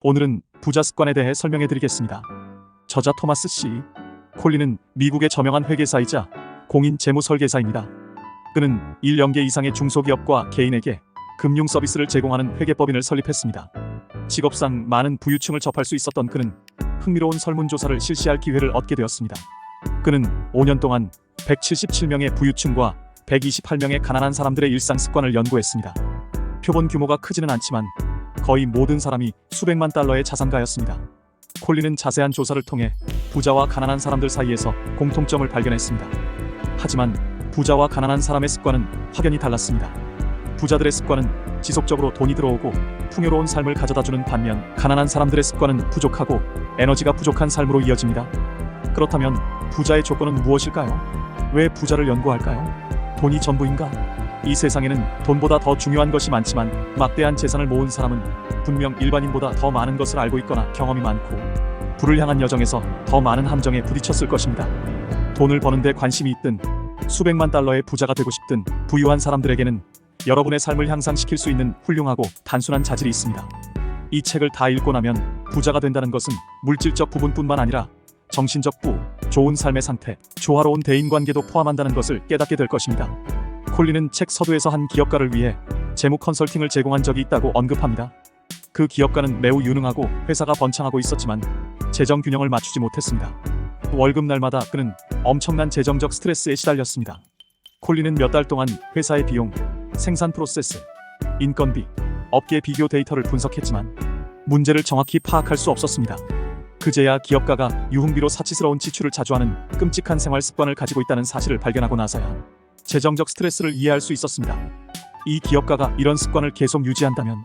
오늘은 부자 습관에 대해 설명해 드리겠습니다. 저자 토마스 C. 콜린은 미국의 저명한 회계사이자 공인 재무 설계사입니다. 그는 1년계 이상의 중소기업과 개인에게 금융 서비스를 제공하는 회계법인을 설립했습니다. 직업상 많은 부유층을 접할 수 있었던 그는 흥미로운 설문조사를 실시할 기회를 얻게 되었습니다. 그는 5년 동안 177명의 부유층과 128명의 가난한 사람들의 일상 습관을 연구했습니다. 표본 규모가 크지는 않지만 거의 모든 사람이 수백만 달러의 자산가였습니다. 콜린은 자세한 조사를 통해 부자와 가난한 사람들 사이에서 공통점을 발견했습니다. 하지만 부자와 가난한 사람의 습관은 확연히 달랐습니다. 부자들의 습관은 지속적으로 돈이 들어오고 풍요로운 삶을 가져다주는 반면 가난한 사람들의 습관은 부족하고 에너지가 부족한 삶으로 이어집니다. 그렇다면 부자의 조건은 무엇일까요? 왜 부자를 연구할까요? 돈이 전부인가? 이 세상에는 돈보다 더 중요한 것이 많지만 막대한 재산을 모은 사람은 분명 일반인보다 더 많은 것을 알고 있거나 경험이 많고 부를 향한 여정에서 더 많은 함정에 부딪혔을 것입니다. 돈을 버는데 관심이 있든 수백만 달러의 부자가 되고 싶든 부유한 사람들에게는 여러분의 삶을 향상시킬 수 있는 훌륭하고 단순한 자질이 있습니다. 이 책을 다 읽고 나면 부자가 된다는 것은 물질적 부분뿐만 아니라 정신적 부, 좋은 삶의 상태, 조화로운 대인관계도 포함한다는 것을 깨닫게 될 것입니다. 콜린은 책 서두에서 한 기업가를 위해 재무 컨설팅을 제공한 적이 있다고 언급합니다. 그 기업가는 매우 유능하고 회사가 번창하고 있었지만 재정 균형을 맞추지 못했습니다. 월급날마다 그는 엄청난 재정적 스트레스에 시달렸습니다. 콜린은 몇 달 동안 회사의 비용, 생산 프로세스, 인건비, 업계 비교 데이터를 분석했지만 문제를 정확히 파악할 수 없었습니다. 그제야 기업가가 유흥비로 사치스러운 지출을 자주 하는 끔찍한 생활 습관을 가지고 있다는 사실을 발견하고 나서야 재정적 스트레스를 이해할 수 있었습니다. 이 기업가가 이런 습관을 계속 유지한다면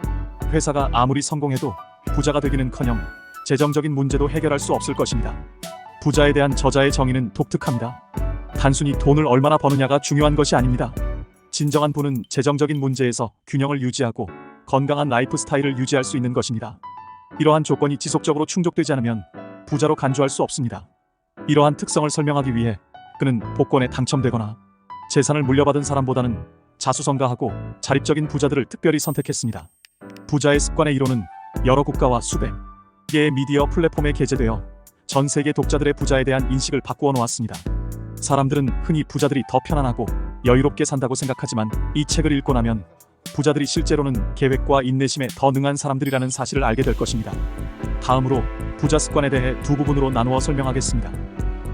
회사가 아무리 성공해도 부자가 되기는커녕 재정적인 문제도 해결할 수 없을 것입니다. 부자에 대한 저자의 정의는 독특합니다. 단순히 돈을 얼마나 버느냐가 중요한 것이 아닙니다. 진정한 부는 재정적인 문제에서 균형을 유지하고 건강한 라이프 스타일을 유지할 수 있는 것입니다. 이러한 조건이 지속적으로 충족되지 않으면 부자로 간주할 수 없습니다. 이러한 특성을 설명하기 위해 그는 복권에 당첨되거나 재산을 물려받은 사람보다는 자수성가하고 자립적인 부자들을 특별히 선택했습니다. 부자의 습관의 이론은 여러 국가와 수백 개의 미디어 플랫폼에 게재되어 전 세계 독자들의 부자에 대한 인식을 바꾸어 놓았습니다. 사람들은 흔히 부자들이 더 편안하고 여유롭게 산다고 생각하지만 이 책을 읽고 나면 부자들이 실제로는 계획과 인내심에 더 능한 사람들이라는 사실을 알게 될 것입니다. 다음으로 부자 습관에 대해 두 부분으로 나누어 설명하겠습니다.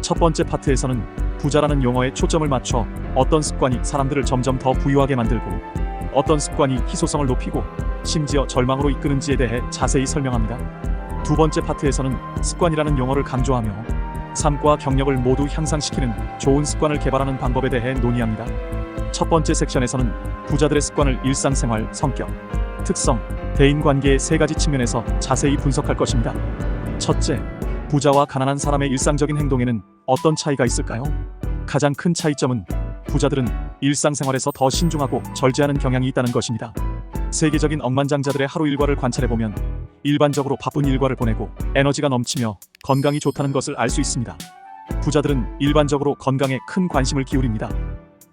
첫 번째 파트에서는 부자라는 용어에 초점을 맞춰 어떤 습관이 사람들을 점점 더 부유하게 만들고 어떤 습관이 희소성을 높이고 심지어 절망으로 이끄는지에 대해 자세히 설명합니다. 두 번째 파트에서는 습관이라는 용어를 강조하며 삶과 경력을 모두 향상시키는 좋은 습관을 개발하는 방법에 대해 논의합니다. 첫 번째 섹션에서는 부자들의 습관을 일상생활, 성격, 특성, 대인관계의 세 가지 측면에서 자세히 분석할 것입니다. 첫째, 부자와 가난한 사람의 일상적인 행동에는 어떤 차이가 있을까요? 가장 큰 차이점은 부자들은 일상생활에서 더 신중하고 절제하는 경향이 있다는 것입니다. 세계적인 억만장자들의 하루 일과를 관찰해보면 일반적으로 바쁜 일과를 보내고 에너지가 넘치며 건강이 좋다는 것을 알 수 있습니다. 부자들은 일반적으로 건강에 큰 관심을 기울입니다.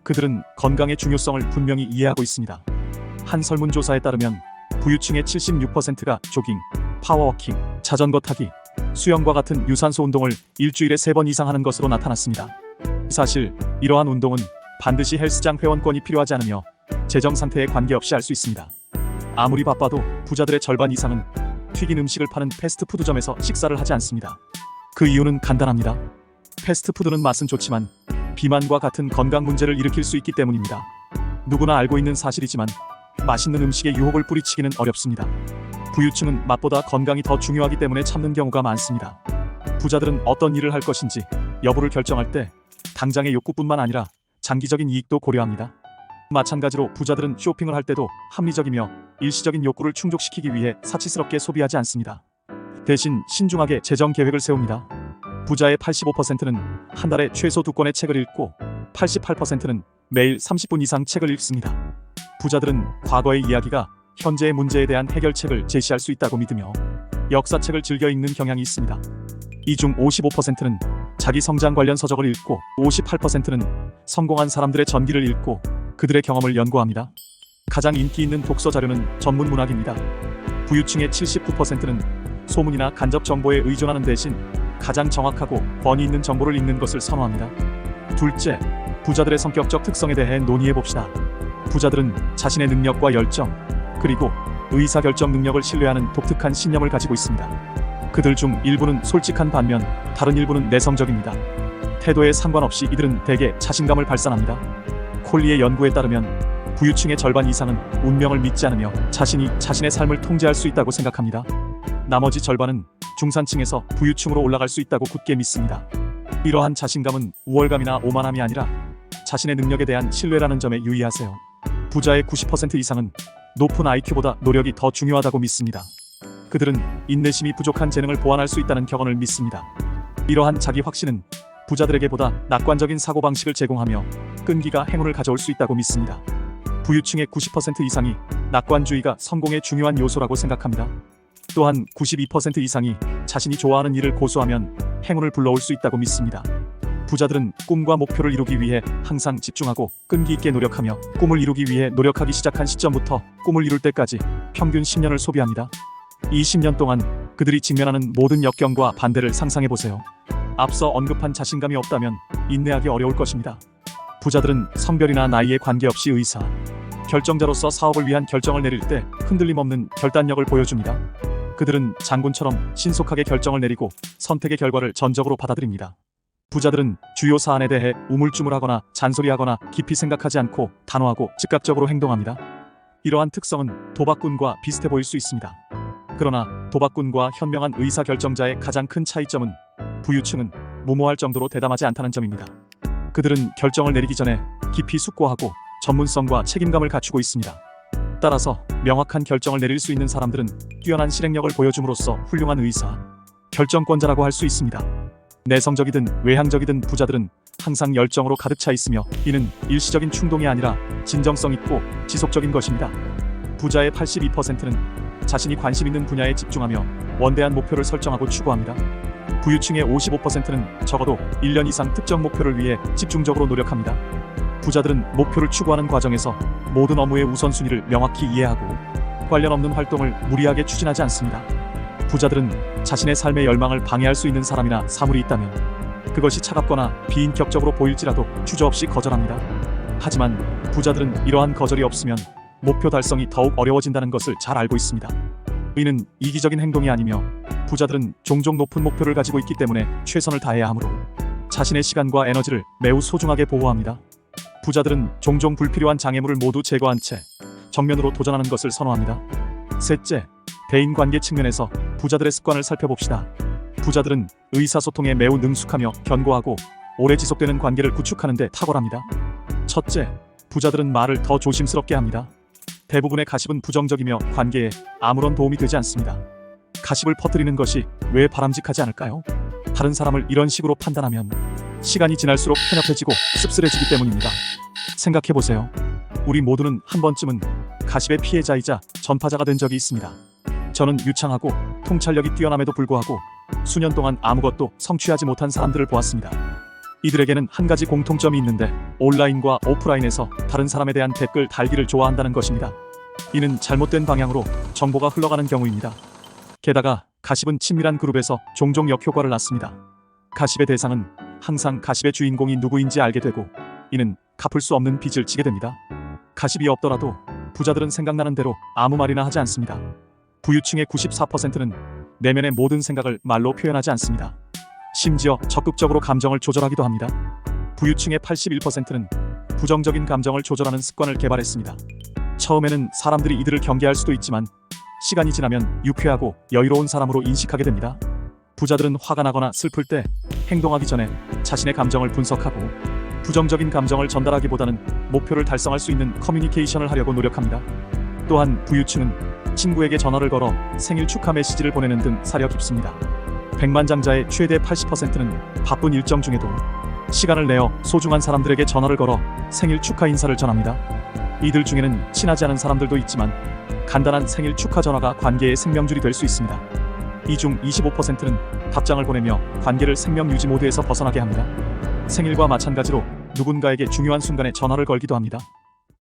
그들은 건강의 중요성을 분명히 이해하고 있습니다. 한 설문조사에 따르면 부유층의 76%가 조깅, 파워워킹, 자전거 타기, 수영과 같은 유산소 운동을 일주일에 3번 이상 하는 것으로 나타났습니다. 사실 이러한 운동은 반드시 헬스장 회원권이 필요하지 않으며 재정 상태에 관계없이 할 수 있습니다. 아무리 바빠도 부자들의 절반 이상은 튀긴 음식을 파는 패스트푸드점에서 식사를 하지 않습니다. 그 이유는 간단합니다. 패스트푸드는 맛은 좋지만 비만과 같은 건강 문제를 일으킬 수 있기 때문입니다. 누구나 알고 있는 사실이지만 맛있는 음식에 유혹을 뿌리치기는 어렵습니다. 부유층은 맛보다 건강이 더 중요하기 때문에 참는 경우가 많습니다. 부자들은 어떤 일을 할 것인지 여부를 결정할 때 당장의 욕구뿐만 아니라 장기적인 이익도 고려합니다. 마찬가지로 부자들은 쇼핑을 할 때도 합리적이며 일시적인 욕구를 충족시키기 위해 사치스럽게 소비하지 않습니다. 대신 신중하게 재정 계획을 세웁니다. 부자의 85%는 한 달에 최소 2권의 책을 읽고 88%는 매일 30분 이상 책을 읽습니다. 부자들은 과거의 이야기가 현재의 문제에 대한 해결책을 제시할 수 있다고 믿으며 역사책을 즐겨 읽는 경향이 있습니다. 이 중 55%는 자기 성장 관련 서적을 읽고 58%는 성공한 사람들의 전기를 읽고 그들의 경험을 연구합니다. 가장 인기 있는 독서 자료는 전문 문학입니다. 부유층의 79%는 소문이나 간접 정보에 의존하는 대신 가장 정확하고 권위 있는 정보를 읽는 것을 선호합니다. 둘째, 부자들의 성격적 특성에 대해 논의해 봅시다. 부자들은 자신의 능력과 열정, 그리고 의사결정 능력을 신뢰하는 독특한 신념을 가지고 있습니다. 그들 중 일부는 솔직한 반면 다른 일부는 내성적입니다. 태도에 상관없이 이들은 대개 자신감을 발산합니다. 콜리의 연구에 따르면 부유층의 절반 이상은 운명을 믿지 않으며 자신이 자신의 삶을 통제할 수 있다고 생각합니다. 나머지 절반은 중산층에서 부유층으로 올라갈 수 있다고 굳게 믿습니다. 이러한 자신감은 우월감이나 오만함이 아니라 자신의 능력에 대한 신뢰라는 점에 유의하세요. 부자의 90% 이상은 높은 IQ보다 노력이 더 중요하다고 믿습니다. 그들은 인내심이 부족한 재능을 보완할 수 있다는 격언을 믿습니다. 이러한 자기 확신은 부자들에게 보다 낙관적인 사고방식을 제공하며 끈기가 행운을 가져올 수 있다고 믿습니다. 부유층의 90% 이상이 낙관주의가 성공의 중요한 요소라고 생각합니다. 또한 92% 이상이 자신이 좋아하는 일을 고수하면 행운을 불러올 수 있다고 믿습니다. 부자들은 꿈과 목표를 이루기 위해 항상 집중하고 끈기 있게 노력하며 꿈을 이루기 위해 노력하기 시작한 시점부터 꿈을 이룰 때까지 평균 10년을 소비합니다. 이 10년 동안 그들이 직면하는 모든 역경과 반대를 상상해 보세요. 앞서 언급한 자신감이 없다면 인내하기 어려울 것입니다. 부자들은 성별이나 나이에 관계없이 의사, 결정자로서 사업을 위한 결정을 내릴 때 흔들림 없는 결단력을 보여줍니다. 그들은 장군처럼 신속하게 결정을 내리고 선택의 결과를 전적으로 받아들입니다. 부자들은 주요 사안에 대해 우물쭈물하거나 잔소리하거나 깊이 생각하지 않고 단호하고 즉각적으로 행동합니다. 이러한 특성은 도박꾼과 비슷해 보일 수 있습니다. 그러나 도박꾼과 현명한 의사결정자의 가장 큰 차이점은 부유층은 무모할 정도로 대담하지 않다는 점입니다. 그들은 결정을 내리기 전에 깊이 숙고하고 전문성과 책임감을 갖추고 있습니다. 따라서 명확한 결정을 내릴 수 있는 사람들은 뛰어난 실행력을 보여줌으로써 훌륭한 의사, 결정권자라고 할 수 있습니다. 내성적이든 외향적이든 부자들은 항상 열정으로 가득 차 있으며 이는 일시적인 충동이 아니라 진정성 있고 지속적인 것입니다. 부자의 82%는 자신이 관심 있는 분야에 집중하며 원대한 목표를 설정하고 추구합니다. 부유층의 55%는 적어도 1년 이상 특정 목표를 위해 집중적으로 노력합니다. 부자들은 목표를 추구하는 과정에서 모든 업무의 우선순위를 명확히 이해하고 관련 없는 활동을 무리하게 추진하지 않습니다. 부자들은 자신의 삶의 열망을 방해할 수 있는 사람이나 사물이 있다면 그것이 차갑거나 비인격적으로 보일지라도 주저없이 거절합니다. 하지만 부자들은 이러한 거절이 없으면 목표 달성이 더욱 어려워진다는 것을 잘 알고 있습니다. 이는 이기적인 행동이 아니며 부자들은 종종 높은 목표를 가지고 있기 때문에 최선을 다해야 하므로 자신의 시간과 에너지를 매우 소중하게 보호합니다. 부자들은 종종 불필요한 장애물을 모두 제거한 채 정면으로 도전하는 것을 선호합니다. 셋째, 대인관계 측면에서 부자들의 습관을 살펴봅시다. 부자들은 의사소통에 매우 능숙하며 견고하고 오래 지속되는 관계를 구축하는 데 탁월합니다. 첫째, 부자들은 말을 더 조심스럽게 합니다. 대부분의 가십은 부정적이며 관계에 아무런 도움이 되지 않습니다. 가십을 퍼뜨리는 것이 왜 바람직하지 않을까요? 다른 사람을 이런 식으로 판단하면 시간이 지날수록 편협해지고 씁쓸해지기 때문입니다. 생각해보세요. 우리 모두는 한 번쯤은 가십의 피해자이자 전파자가 된 적이 있습니다. 저는 유창하고 통찰력이 뛰어남에도 불구하고 수년 동안 아무것도 성취하지 못한 사람들을 보았습니다. 이들에게는 한 가지 공통점이 있는데 온라인과 오프라인에서 다른 사람에 대한 댓글 달기를 좋아한다는 것입니다. 이는 잘못된 방향으로 정보가 흘러가는 경우입니다. 게다가 가십은 친밀한 그룹에서 종종 역효과를 낳습니다. 가십의 대상은 항상 가십의 주인공이 누구인지 알게 되고 이는 갚을 수 없는 빚을 지게 됩니다. 가십이 없더라도 부자들은 생각나는 대로 아무 말이나 하지 않습니다. 부유층의 94%는 내면의 모든 생각을 말로 표현하지 않습니다. 심지어 적극적으로 감정을 조절하기도 합니다. 부유층의 81%는 부정적인 감정을 조절하는 습관을 개발했습니다. 처음에는 사람들이 이들을 경계할 수도 있지만 시간이 지나면 유쾌하고 여유로운 사람으로 인식하게 됩니다. 부자들은 화가 나거나 슬플 때 행동하기 전에 자신의 감정을 분석하고 부정적인 감정을 전달하기보다는 목표를 달성할 수 있는 커뮤니케이션을 하려고 노력합니다. 또한 부유층은 친구에게 전화를 걸어 생일 축하 메시지를 보내는 등 사려 깊습니다. 백만장자의 최대 80%는 바쁜 일정 중에도 시간을 내어 소중한 사람들에게 전화를 걸어 생일 축하 인사를 전합니다. 이들 중에는 친하지 않은 사람들도 있지만 간단한 생일 축하 전화가 관계의 생명줄이 될 수 있습니다. 이 중 25%는 답장을 보내며 관계를 생명 유지 모드에서 벗어나게 합니다. 생일과 마찬가지로 누군가에게 중요한 순간에 전화를 걸기도 합니다.